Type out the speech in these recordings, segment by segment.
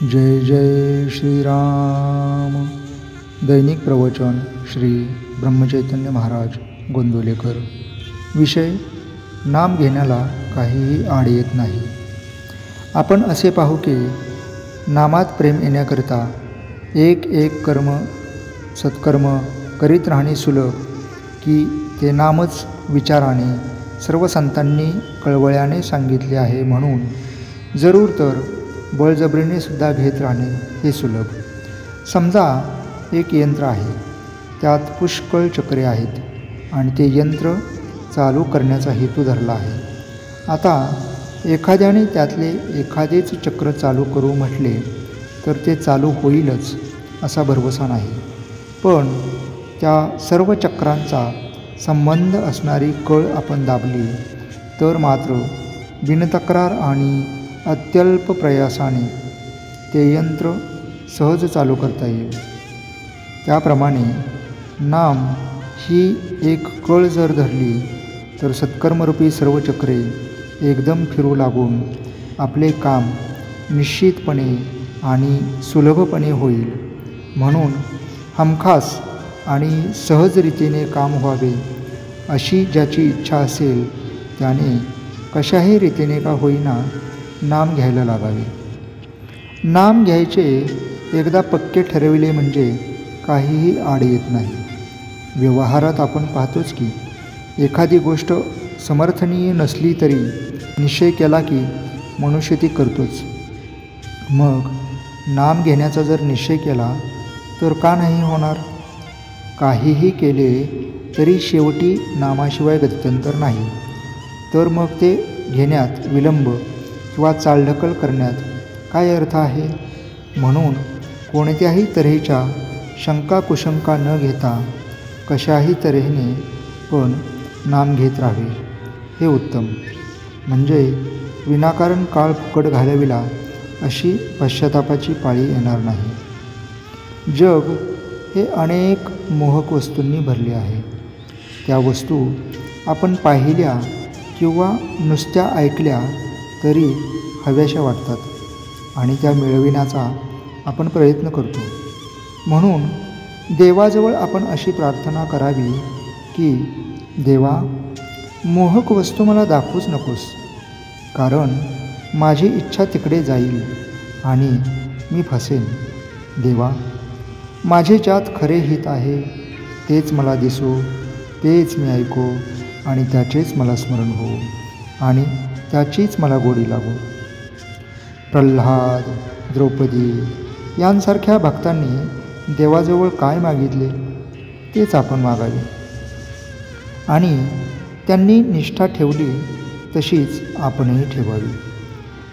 जय जय श्रीराम। दैनिक प्रवचन श्री ब्रह्मचैतन्य महाराज गोंदवलेकर। विषय: नाम घेण्याला काहीही आड येत नाही। आपण असे पाहू की नामात प्रेम येण्याकरिता एक एक कर्म सत्कर्म करीत राहणे सुलभ, की ते नामच विचाराने सर्व संतांनी कळवळ्याने सांगितले आहे, म्हणून जरूर तर बळजबरीने सुद्धा घेत राहणे हे सुलभ। समजा एक यंत्र आहे, त्यात पुष्कळ चक्रे आहेत आणि ते यंत्र चालू करण्याचा हेतू धरला आहे। आता एखाद्याने त्यातले एखादेच चक्र चालू करू म्हटले तर ते चालू होईलच असा भरवसा नाही, पण त्या सर्व चक्रांचा संबंध असणारी कळ आपण दाबली तर मात्र बिनतक्रार आणि अत्यल्प प्रयासाने ते यंत्र सहज चालू करता येईल। त्याप्रमाणे नाम ही एक कळ जर धरली तर सत्कर्मरूपी सर्व चक्रे एकदम फिरू लागून आपले काम निश्चितपणे आणि सुलभपणे होईल। म्हणून हमखास आणि सहज रीतीने काम व्हावे अशी ज्याची इच्छा असेल त्याने कशाही रीतीने का होईना नाम घ्यायला लागावे। नाम घ्यायचे एकदा पक्के ठरविले म्हणजे काहीही आड येत नाही। व्यवहारात आपण पाहतोच की एखादी गोष्ट समर्थनीय नसली तरी निश्चय केला की मनुष्य ती करतोच। मग नाम घेण्याचा जर निश्चय केला तर का नाही होणार? काहीही केले तरी शेवटी नामाशिवाय गत्यंतर नाही, तर मग ते घेण्यात विलंब किंवा चालढकल करण्यात काय अर्थ आहे? म्हणून कोणत्याही तऱ्हेच्या शंका कुशंका न घेता कशाही तऱ्हेने पण नाम घेत राहावे हे उत्तम। म्हणजे विनाकारण काळ फुकट घालविला अशी पश्चातापाची पाळी येणार नाही। जग हे अनेक मोहक वस्तूंनी भरले आहे। त्या वस्तू आपण पाहिल्या किंवा नुसत्या ऐकल्या तरी हव्याशा वाटतात आणि त्या मिळविण्याचा आपण प्रयत्न करतो। म्हणून देवाजवळ आपण अशी प्रार्थना करावी की देवा, मोहक वस्तू मला दाखवूच नकोस, कारण माझी इच्छा तिकडे जाईल आणि मी फसेन। देवा, माझे ज्यात खरे हित आहे तेच मला दिसो, तेच मी ऐको आणि त्याचेच मला स्मरण हो आणि त्याचीच मला गोडी लागो। प्रल्हाद, द्रौपदी यांसारख्या भक्तांनी देवाजवळ काय मागितले तेच आपण मागावे आणि त्यांनी निष्ठा ठेवली तशीच आपणही ठेवावी।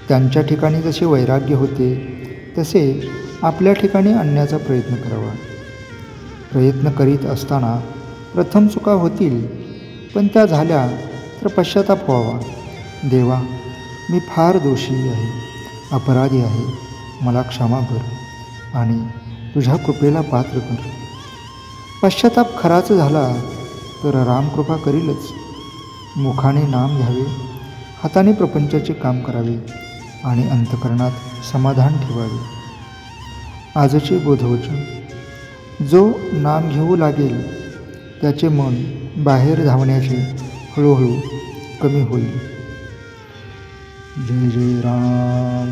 त्यांच्या ठिकाणी जसे वैराग्य होते तसे आपल्या ठिकाणी आणण्याचा प्रयत्न करावा। प्रयत्न करीत असताना प्रथम चुका होतील, पण त्या झाल्या तर पश्चाताप व्हावा। देवा, मी फार दोषी आहे, अपराधी आहे, मला क्षमा कर आणि तुझ्या कृपेला पात्र कर। पश्चाताप खराच झाला तर रामकृपा करीलच। मुखाने नाम घ्यावे, हाताने प्रपंचाचे काम करावे आणि अंतःकरणात समाधान ठेवावे। आजचे बोधवचन: जो नाम घेऊ लागेल त्याचे मन बाहेर धावण्याचे हळूहळू कमी होईल। जय जय राम।